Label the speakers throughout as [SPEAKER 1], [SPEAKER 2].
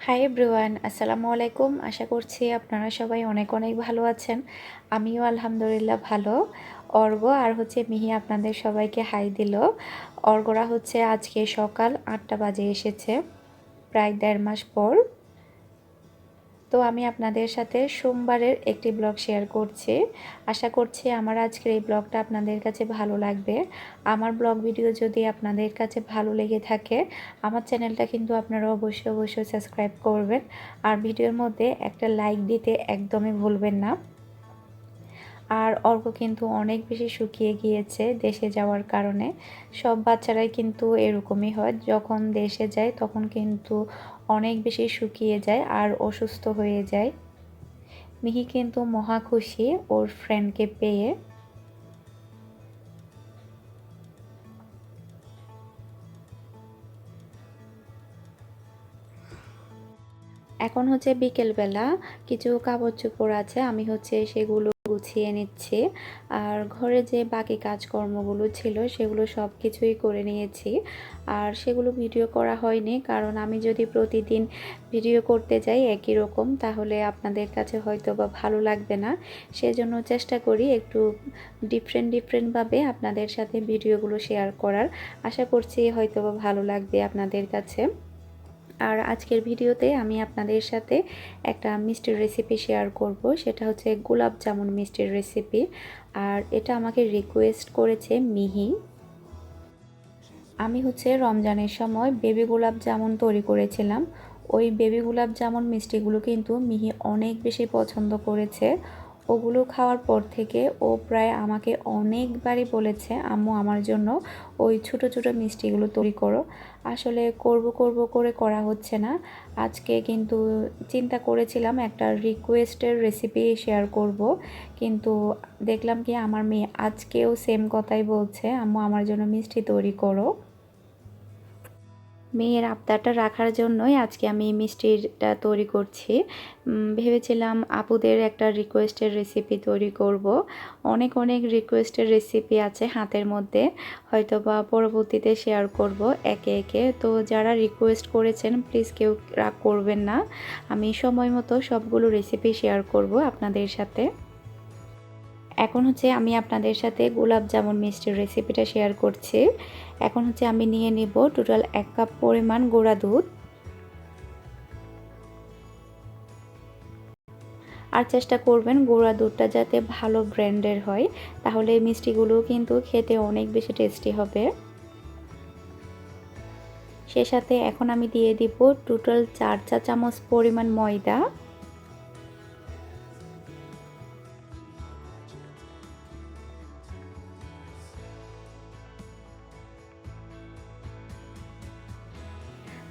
[SPEAKER 1] Hi everyone, আসসালামু আলাইকুম। আশা করছি আপনারা সবাই অনেক অনেক ভালো আছেন। আমিও আলহামদুলিল্লাহ ভালো। অর্ঘ্য আর মিহি আপনাদের সবাইকে হাই দিল। অর্ঘ্যরা আজকে সকাল ৮টা বাজে এসেছে, প্রায় ১.৫ মাস পর। তো আমি আপনাদের সাথে সোমবারের একটি ব্লগ শেয়ার করছি। আশা করছি আমার আজকের এই ব্লগটা আপনাদের কাছে ভালো লাগবে। আমার ব্লগ ভিডিও যদি আপনাদের কাছে ভালো লেগে থাকে, আমার চ্যানেলটা কিন্তু আপনারা অবশ্যই সাবস্ক্রাইব করবেন। আর ভিডিওর মধ্যে একটা লাইক দিতে একদমই ভুলবেন না। আর অর্ঘ্য কিন্তু অনেক বেশি শুকিয়ে গিয়েছে দেশে যাওয়ার কারণে। সব বাচ্চারাই কিন্তু এরকমই হয়, যখন দেশে যায় তখন কিন্তু অনেক বেশি শুকিয়ে যায় আর অসুস্থ হয়ে যায়। মিহি কিন্তু মহা খুশি ওর ফ্রেন্ডকে পেয়ে। এখন বিকেলবেলা, কিছু কাপড় চোপড় আছে, আমি সেগুলো গুছিয়ে নিচ্ছি। আর ঘরে যে বাকি কাজকর্মগুলো ছিল সেগুলো সব কিছুই করে নিয়েছি। আর সেগুলো ভিডিও করা হয়নি, কারণ আমি যদি প্রতিদিন ভিডিও করতে যাই একই রকম, তাহলে আপনাদের কাছে হয়তো বা ভালো লাগবে না। সেজন্য চেষ্টা করি একটু ডিফারেন্টভাবে আপনাদের সাথে ভিডিওগুলো শেয়ার করার। আশা করছি হয়তো বা ভালো লাগবে আপনাদের কাছে। আর আজকের ভিডিওতে আমি আপনাদের সাথে একটা মিষ্টির রেসিপি শেয়ার করব, সেটা গোলাপ জামুন মিষ্টির রেসিপি। আর এটা আমাকে রিকোয়েস্ট করেছে মিহি। আমি রমজানের সময় বেবি গোলাপ জামুন তৈরি করেছিলাম। ওই বেবি গোলাপ জামুন মিষ্টিগুলো কিন্তু মিহি অনেক বেশি পছন্দ করেছে। ওগুলো খাওয়ার পর থেকে ও প্রায় আমাকে অনেকবারই বলেছে, আম্মু আমার জন্য ওই ছোট ছোট মিষ্টিগুলো তৈরি করো। আসলে করব করে করা হচ্ছে না। আজকে কিন্তু চিন্তা করেছিলাম একটা রিকোয়েস্টের রেসিপি শেয়ার করব, কিন্তু দেখলাম কি আমার মেয়ে আজকেও সেম কথাই বলছে, আম্মু আমার জন্য মিষ্টি তৈরি করো। মেয়ের আবদারটা রাখার জন্যই আজকে আমি মিষ্টিটা তৈরি করছি। ভেবেছিলাম আপুদের একটা রিকোয়েস্টের রেসিপি তৈরি করব। অনেক অনেক রিকোয়েস্টের রেসিপি আছে হাতের মধ্যে, হয়তো বা পরবর্তীতে শেয়ার করব একে একে। তো যারা রিকোয়েস্ট করেছেন প্লিজ কেউ রাগ করবেন না, আমি সময় মতো সবগুলো রেসিপি শেয়ার করব আপনাদের সাথে। এখন আমি আপনাদের সাথে গোলাপ জামুন মিষ্টির রেসিপিটা শেয়ার করছি। এখন আমি নিয়ে নিব টোটাল 1 কাপ পরিমাণ গুঁড়া দুধ। আর চেষ্টা করবেন গুঁড়া দুধটা যাতে ভালো ব্র্যান্ডের হয়, তাহলে এই মিষ্টিগুলো কিন্তু খেতে অনেক বেশি টেস্টি হবে। সে সাথে এখন আমি দিয়ে দিব টোটাল 4 চা চামচ পরিমাণ ময়দা।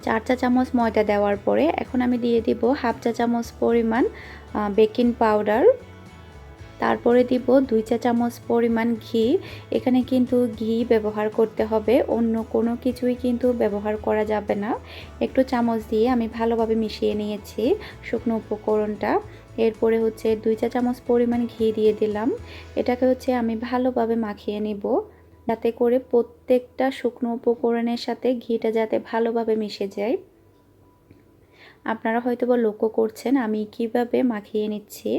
[SPEAKER 1] চার চা চামচ ময়দা দেওয়ার পরে এখন আমি দিয়ে দিব হাফ চা চামচ পরিমাণ বেকিং পাউডার। তারপরে দিব 2 চা চামচ পরিমাণ ঘি। এখানে কিন্তু ঘি ব্যবহার করতে হবে, অন্য কোনো কিছুই কিন্তু ব্যবহার করা যাবে না। একটু চামচ দিয়ে আমি ভালোভাবে মিশিয়ে নিয়েছি শুকনো উপকরণটা। এরপরে 2 চা চামচ পরিমাণ ঘি দিয়ে দিলাম। এটাকে আমি ভালোভাবে মাখিয়ে নিব, যাতে করে প্রত্যেকটা শুকনো উপকরণের সাথে ঘিটা যাতে ভালোভাবে মিশে যায়। আপনারা হয়তোবা লক্ষ্য করছেন আমি কিভাবে মাখিয়ে নিচ্ছি।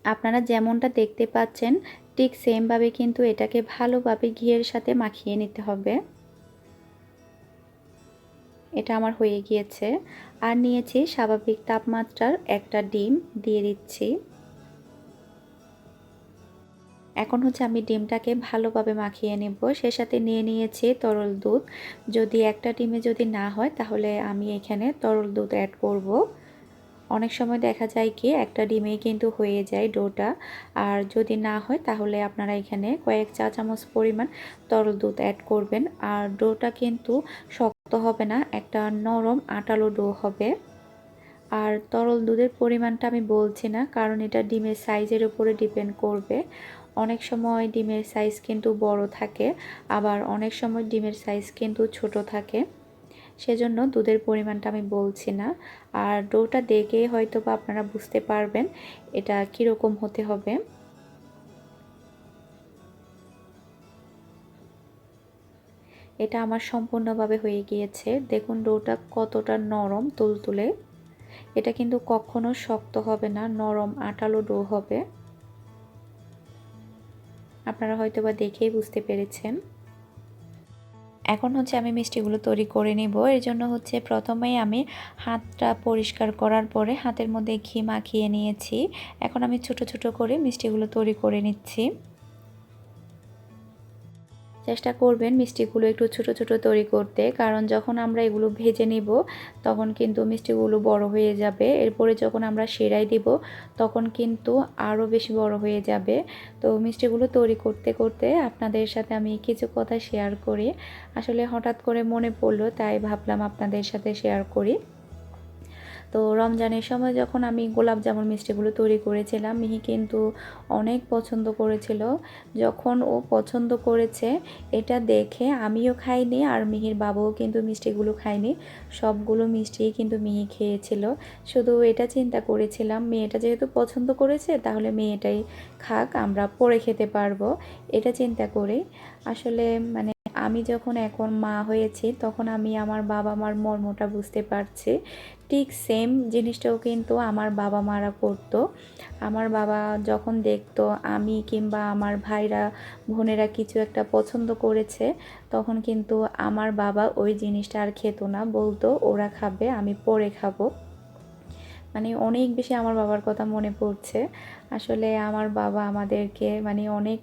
[SPEAKER 1] আপনারা যেমনটা দেখতে পাচ্ছেন ঠিক সেমভাবে কিন্তু এটাকে ভালোভাবে ঘিয়ের সাথে মাখিয়ে নিতে হবে। এটা আমার হয়ে গিয়েছে। আর নিয়েছি স্বাভাবিক তাপমাত্রার একটা ডিম, দিয়ে দিচ্ছি। এখন আমি ডিমটাকে ভালোভাবে মাখিয়ে নেব। সে সাথে নিয়ে নিয়েছি তরল দুধ। যদি একটা ডিমে যদি না হয় তাহলে আমি এখানে তরল দুধ অ্যাড করব। অনেক সময় দেখা যায় কি একটা ডিমেই কিন্তু হয়ে যায় ডোটা। আর যদি না হয় তাহলে আপনারা এখানে কয়েক চা চামচ পরিমাণ তরল দুধ অ্যাড করবেন। আর ডোটা কিন্তু শক্ত হবে না, একটা নরম আটালো ডো হবে। আর তরল দুধের পরিমাণটা আমি বলছি না, কারণ এটা ডিমের সাইজের উপরে ডিপেন্ড করবে। অনেক সময় ডিমের সাইজ কিন্তু বড় থাকে, আবার অনেক সময় ডিমের সাইজ কিন্তু ছোট থাকে। সেজন্য দুধের পরিমাণটা আমি বলছি না। আর ডোটা দেখে হয়তো বা আপনারা বুঝতে পারবেন এটা কীরকম হতে হবে। এটা আমার সম্পূর্ণভাবে হয়ে গিয়েছে। দেখুন ডোটা কতটা নরম তুলতুলে। এটা কিন্তু কখনো শক্ত হবে না, নরম আটালো ডো হবে। আপনারা হয়তোবা দেখেই বুঝতে পেরেছেন। এখন হচ্ছে আমি মিষ্টিগুলো তৈরি করে নিব। এর জন্য হচ্ছে প্রথমেই আমি হাতটা পরিষ্কার করার পরে হাতের মধ্যে ঘি মাখিয়ে নিয়েছি। এখন আমি ছোট ছোট করে মিষ্টিগুলো তৈরি করে নিচ্ছি। চেষ্টা করবেন মিষ্টিগুলো একটু ছোট ছোট তৈরি করতে, কারণ যখন আমরা এগুলো ভেজে নিব তখন কিন্তু মিষ্টিগুলো বড় হয়ে যাবে। এরপরে যখন আমরা সেরাই দিব তখন কিন্তু আরও বেশি বড় হয়ে যাবে। তো মিষ্টিগুলো তৈরি করতে করতে আপনাদের সাথে আমি কিছু কথা শেয়ার করি। আসলে হঠাৎ করে মনে পড়লো, তাই ভাবলাম আপনাদের সাথে শেয়ার করি। তো রমজানের সময় যখন আমি গোলাপ জামুন মিষ্টিগুলো তৈরি করেছিলাম, মিহি কিন্তু অনেক পছন্দ করেছিল। যখন ও পছন্দ করেছে এটা দেখে আমিও খাইনি, আর মিহির বাবাও কিন্তু মিষ্টিগুলো খায়নি। সবগুলো মিষ্টিই কিন্তু মিহি খেয়েছিল। শুধু এটা চিন্তা করেছিলাম, মেয়েটা যেহেতু পছন্দ করেছে তাহলে মেয়েটাই খাক, আমরা পরে খেতে পারবো, এটা চিন্তা করে। আসলে মানে আমি যখন এখন মা হয়েছি তখন আমি আমার বাবা মার মর্মটা বুঝতে পারছি। ঠিক সেম জিনিসটাও কিন্তু আমার বাবা মারা করতো। আমার বাবা যখন দেখতো আমি কিংবা আমার ভাইরা বোনেরা কিছু একটা পছন্দ করেছে, তখন কিন্তু আমার বাবা ওই জিনিসটা আর খেত না, বলতো ওরা খাবে আমি পরে খাবো। মানে অনেক বেশি আমার বাবার কথা মনে পড়ছে। আসলে আমার বাবা আমাদেরকে মানে অনেক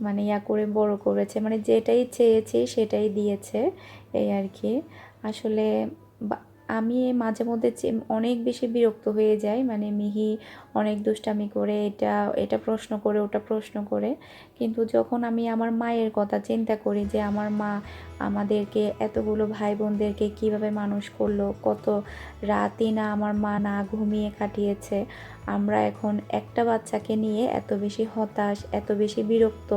[SPEAKER 1] মানে ইয়া করে বড় করেছে, মানে যেটাই চেয়েছি সেটাই দিয়েছে, এই আর কি। আসলে আমি মাঝে মধ্যে অনেক বেশি বিরক্ত হয়ে যাই, মানে মিহি অনেক দুষ্টামি করে, এটা এটা প্রশ্ন করে ওটা প্রশ্ন করে। কিন্তু যখন আমি আমার মায়ের কথা চিন্তা করি যে আমার মা আমাদেরকে এতগুলো ভাই বোনদেরকে কীভাবে মানুষ করলো, কত রাতই না আমার মা না ঘুমিয়ে কাটিয়েছে, আমরা এখন একটা বাচ্চাকে নিয়ে এত বেশি হতাশ, এত বেশি বিরক্ত।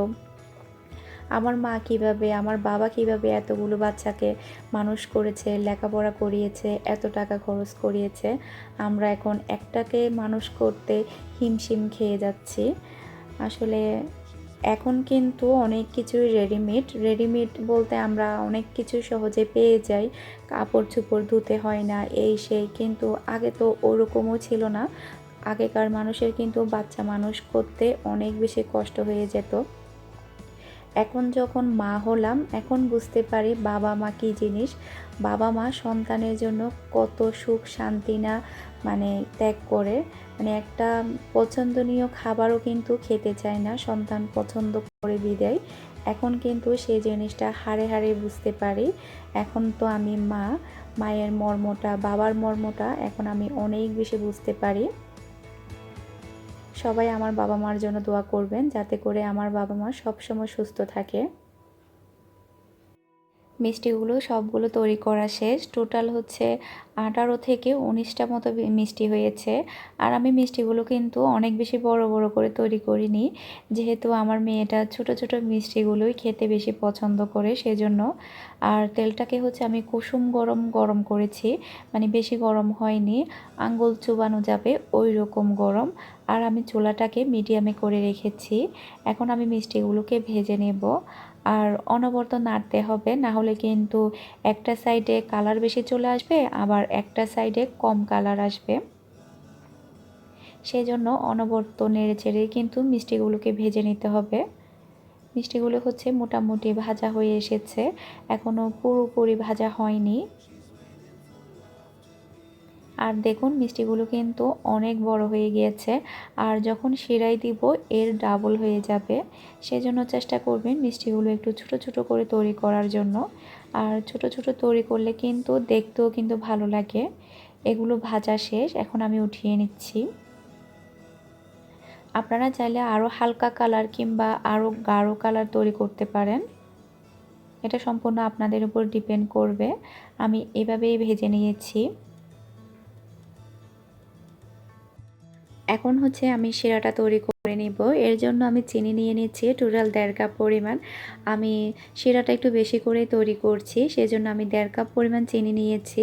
[SPEAKER 1] আমার মা কিভাবে, আমার বাবা কিভাবে এতগুলো বাচ্চাকে মানুষ করেছে, লেখাপড়া করিয়েছে, এত টাকা খরচ করিয়েছে, আমরা এখন একটাকে মানুষ করতে হিমশিম খেয়ে যাচ্ছি। আসলে এখন কিন্তু অনেক কিছুই রেডিমেড। রেডিমেড বলতে আমরা অনেক কিছু সহজে পেয়ে যাই, কাপড় চোপড় ধুতে হয় না, এই সেই। কিন্তু আগে তো ওরকমও ছিল না। আগেকার মানুষের কিন্তু বাচ্চা মানুষ করতে অনেক বেশি কষ্ট হয়ে যেত। এখন যখন মা হলাম এখন বুঝতে পারি বাবা মা কী জিনিস। বাবা মা সন্তানের জন্য কত সুখ শান্তি না মানে ত্যাগ করে, মানে একটা পছন্দনীয় খাবারও কিন্তু খেতে চায় না, সন্তান পছন্দ করে বিদায়। এখন কিন্তু সেই জিনিসটা হাড়ে হাড়ে বুঝতে পারি। এখন তো আমি মা, মায়ের মর্মটা, বাবার মর্মটা এখন আমি অনেক বেশি বুঝতে পারি। সবাই আমার বাবা মার জন্য দোয়া করবেন, যাতে করে আমার বাবা মা সবসময় সুস্থ থাকে। মিষ্টিগুলো সবগুলো তৈরি করা শেষ। টোটাল হচ্ছে 18 থেকে 19টা মতো মিষ্টি হয়েছে। আর আমি মিষ্টিগুলো কিন্তু অনেক বেশি বড় বড় করে তৈরি করিনি, যেহেতু আমার মেয়েটা ছোট ছোট মিষ্টিগুলোই খেতে বেশি পছন্দ করে সেজন্য। আর তেলটাকে হচ্ছে আমি কুসুম গরম গরম করেছি, মানে বেশি গরম হয়নি, আঙ্গুল চুবানো যাবে ওই রকম গরম। আর আমি চুলাটাকে মিডিয়ামে করে রেখেছি। এখন আমি মিষ্টিগুলোকে ভেজে নেব। আর অনবরত নাড়তে হবে, না হলে কিন্তু একটা সাইডে কালার বেশি চলে আসবে, আবার একটা সাইডে কম কালার আসবে। সেজন্য অনবরত নেড়ে চেড়ে কিন্তু মিষ্টিগুলোকে ভেজে নিতে হবে। মিষ্টিগুলো হচ্ছে মোটামুটি ভাজা হয়ে এসেছে, এখনও পুরোপুরি ভাজা হয়নি। আর দেখুন মিষ্টিগুলো কিন্তু অনেক বড় হয়ে গিয়েছে, আর যখন সেরাই দিব এর ডাবল হয়ে যাবে। সেজন্য চেষ্টা করবেন মিষ্টিগুলো একটু ছোট ছোট করে তৈরি করার জন্য। আর ছোট ছোট তৈরি করলে কিন্তু দেখতেও কিন্তু ভালো লাগে। এগুলো ভাজা শেষ, এখন আমি উঠিয়ে নিচ্ছি। আপনারা চাইলে আরও হালকা কালার কিংবা আরও গাঢ় কালার তৈরি করতে পারেন, এটা সম্পূর্ণ আপনাদের উপর ডিপেন্ড করবে। আমি এভাবেই ভেজে নিয়েছি। এখন হচ্ছে আমি শিরাটা তৈরি করে নিব। এর জন্য আমি চিনি নিয়ে নিচ্ছি টোটাল 1.5 কাপ পরিমাণ। আমি শিরাটা একটু বেশি করে তৈরি করছি, সেজন্য আমি 1.5 কাপ পরিমাণ চিনি নিয়েছি।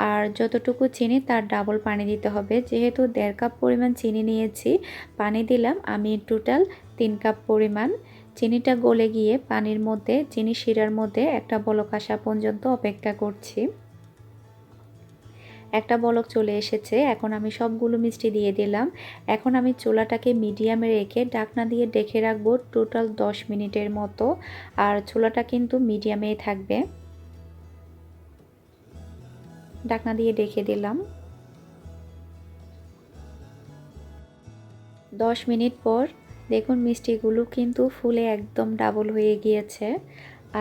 [SPEAKER 1] আর যতটুকু চিনি তার ডাবল পানি দিতে হবে। যেহেতু 1.5 কাপ পরিমাণ চিনি নিয়েছি, পানি দিলাম আমি টোটাল 3 কাপ পরিমাণ। চিনিটা গলে গিয়ে পানির মধ্যে, চিনি শিরার মধ্যে একটা বলক আসা পর্যন্ত অপেক্ষা করছি। একটা বলক চলে এসেছে। এখন আমি সবগুলো মিষ্টি দিয়ে দিলাম। এখন আমি চুলাটাকে মিডিয়ামে রেখে ঢাকনা দিয়ে ঢেকে রাখবো টোটাল 10 মিনিটের মতো। আর চুলাটা কিন্তু মিডিয়ামেই থাকবে। ঢাকনা দিয়ে ঢেকে দিলাম। 10 মিনিট পর দেখুন মিষ্টিগুলো কিন্তু ফুলে একদম ডাবল হয়ে গিয়েছে।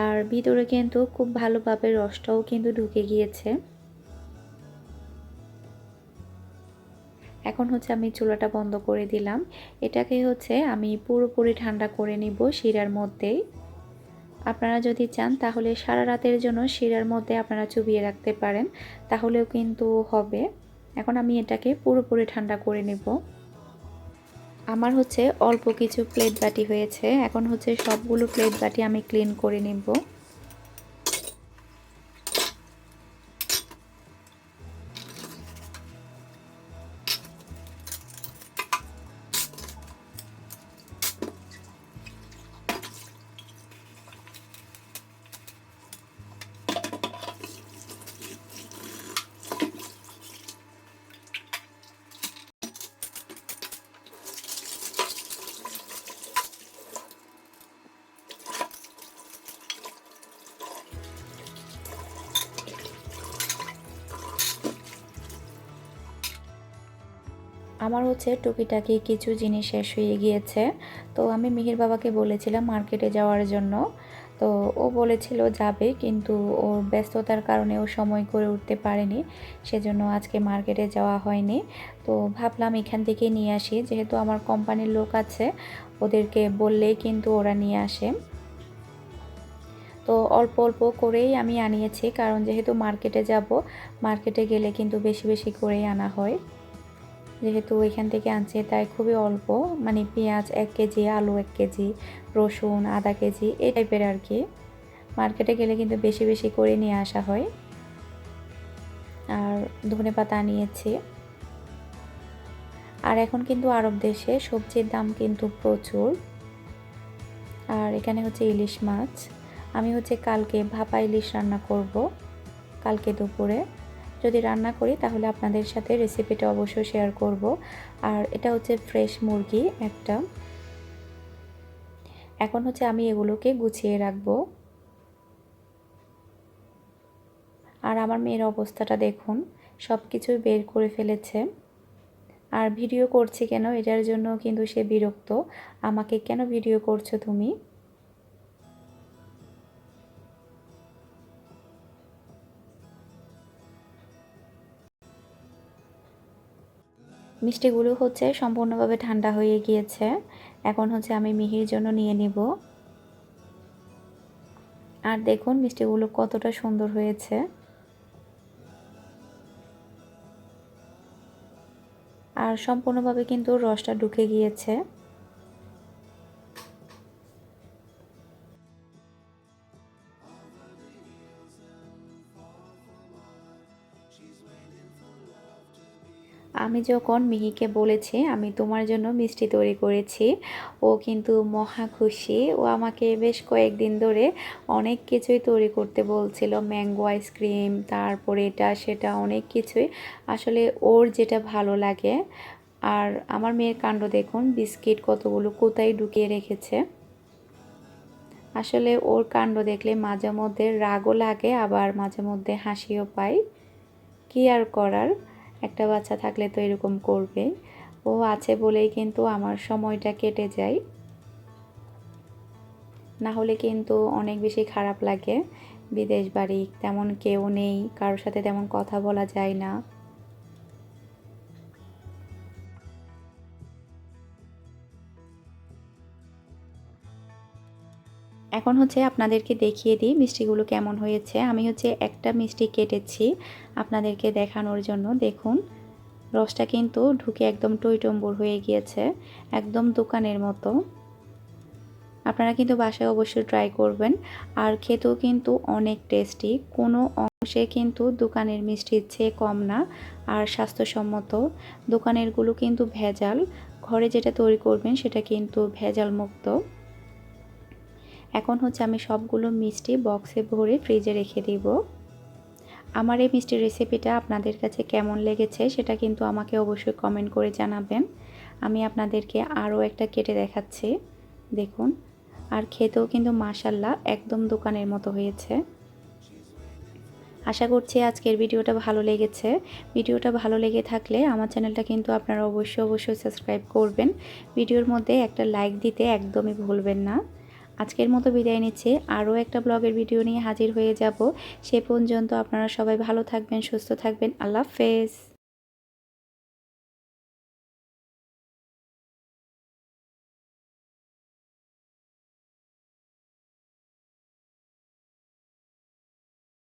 [SPEAKER 1] আর ভিতরে কিন্তু খুব ভালোভাবে রসটাও কিন্তু ঢুকে গিয়েছে। এখন হচ্ছে আমি চুলাটা বন্ধ করে দিলাম। এটাকে হচ্ছে আমি পুরোপুরি ঠান্ডা করে নিব শিরার মধ্যেই। আপনারা যদি চান তাহলে সারা রাতের জন্য শিরার মধ্যে আপনারা চুবিয়ে রাখতে পারেন, তাহলেও কিন্তু হবে। এখন আমি এটাকে পুরোপুরি ঠান্ডা করে নেব। আমার হচ্ছে অল্প কিছু প্লেট বাটি হয়েছে। এখন হচ্ছে সবগুলো প্লেট বাটি আমি ক্লিন করে নেব। আমার হচ্ছে টুকিটাকি কিছু জিনিস শেষ হয়ে গিয়েছে। তো আমি মিহির বাবাকে বলেছিলাম মার্কেটে যাওয়ার জন্য। তো ও বলেছিল যাবে, কিন্তু ওর ব্যস্ততার কারণে ও সময় করে উঠতে পারেনি, সেজন্য আজকে মার্কেটে যাওয়া হয়নি। তো ভাবলাম এখান থেকে নিয়ে আসি, যেহেতু আমার কোম্পানির লোক আছে, ওদেরকে বললেই কিন্তু ওরা নিয়ে আসে। তো অল্প অল্প করেই আমি আনিয়েছি, কারণ যেহেতু মার্কেটে যাব, মার্কেটে গেলে কিন্তু বেশি বেশি করেই আনা হয়। যেহেতু এখান থেকে আনছে তাই খুবই অল্প, মানে পেঁয়াজ 1 কেজি, আলু 1 কেজি, রসুন আধা কেজি, এই টাইপের আর কি। মার্কেটে গেলে কিন্তু বেশি বেশি করে নিয়ে আসা হয়। আর ধনেপাতা নিয়েছি। আর এখন কিন্তু আরব দেশে সবজির দাম কিন্তু প্রচুর। আর এখানে হচ্ছে ইলিশ মাছ। আমি হচ্ছে কালকে ভাপা ইলিশ রান্না করব, কালকে দুপুরে। যদি রান্না করি তাহলে আপনাদের সাথে রেসিপিটা অবশ্যই শেয়ার করব। আর এটা হচ্ছে ফ্রেশ মুরগি একটা। এখন হচ্ছে আমি এগুলোকে গুছিয়ে রাখবো। আর আমার মেয়ের অবস্থাটা দেখুন, সব কিছুই বের করে ফেলেছে। আর ভিডিও করছি কেন, এটার জন্য কিন্তু সে বিরক্ত, আমাকে কেন ভিডিও করছো তুমি। মিষ্টিগুলো হচ্ছে সম্পূর্ণভাবে ঠান্ডা হয়ে গিয়েছে। এখন হচ্ছে আমি মিহির জন্য নিয়ে নিব। আর দেখুন মিষ্টিগুলো কতটা সুন্দর হয়েছে। আর সম্পূর্ণভাবে কিন্তু রসটা ঢুকে গিয়েছে। আমি যখন মিহিকে বলেছি আমি তোমার জন্য মিষ্টি তৈরি করেছি, ও কিন্তু মহা খুশি। ও আমাকে বেশ কয়েকদিন ধরে অনেক কিছুই তৈরি করতে বলছিল, ম্যাঙ্গো আইসক্রিম, তারপরে এটা সেটা অনেক কিছুই, আসলে ওর যেটা ভালো লাগে। আর আমার মেয়ের কাণ্ড দেখুন, বিস্কিট কতগুলো কোথায় ঢুকিয়ে রেখেছে। আসলে ওর কাণ্ড দেখলে মাঝে মধ্যে রাগও লাগে, আবার মাঝে মধ্যে হাসিও পায়। কি আর করার, একটা বাচ্চা থাকলে তো এরকম করবে। ও আছে বলেই কিন্তু আমার সময়টা কেটে যায়, না হলে কিন্তু অনেক বেশি খারাপ লাগে। বিদেশ বাড়ি, তেমন কেউ নেই, কারোর সাথে তেমন কথা বলা যায় না। এখন হচ্ছে আপনাদেরকে দেখিয়ে দিই মিষ্টিগুলো কেমন হয়েছে। আমি হচ্ছে একটা মিষ্টি কেটেছি আপনাদেরকে দেখানোর জন্য। দেখুন রসটা কিন্তু ঢুকে একদম টইটম্বুর হয়ে গিয়েছে, একদম দোকানের মতো। আপনারা কিন্তু বাসায় অবশ্যই ট্রাই করবেন। আর খেতেও কিন্তু অনেক টেস্টি, কোনো অংশে কিন্তু দোকানের মিষ্টির চেয়ে কম না। আর স্বাস্থ্যসম্মত। দোকানেরগুলো কিন্তু ভেজাল, ঘরে যেটা তৈরি করবেন সেটা কিন্তু ভেজাল মুক্ত। এখন হচ্ছে আমি সবগুলো মিষ্টি বক্সে ভরে ফ্রিজে রেখে দিব। আমার এই মিষ্টির রেসিপিটা আপনাদের কাছে কেমন লেগেছে সেটা কিন্তু আমাকে অবশ্যই কমেন্ট করে জানাবেন। আমি আপনাদেরকে আরও একটা কেটে দেখাচ্ছি, দেখুন। আর খেতেও কিন্তু মাশাআল্লাহ একদম দোকানের মতো হয়েছে। আশা করছি আজকের ভিডিওটা ভালো লেগেছে। ভিডিওটা ভালো লেগে থাকলে আমার চ্যানেলটা কিন্তু আপনারা অবশ্যই সাবস্ক্রাইব করবেন। ভিডিওর মধ্যে একটা লাইক দিতে একদমই ভুলবেন না। আজকের মতো বিদায় নিচ্ছি। আরও একটা ব্লগের ভিডিও নিয়ে হাজির হয়ে যাব। সে পর্যন্ত আপনারা সবাই ভালো থাকবেন, সুস্থ থাকবেন। আল্লাহ হাফেজ।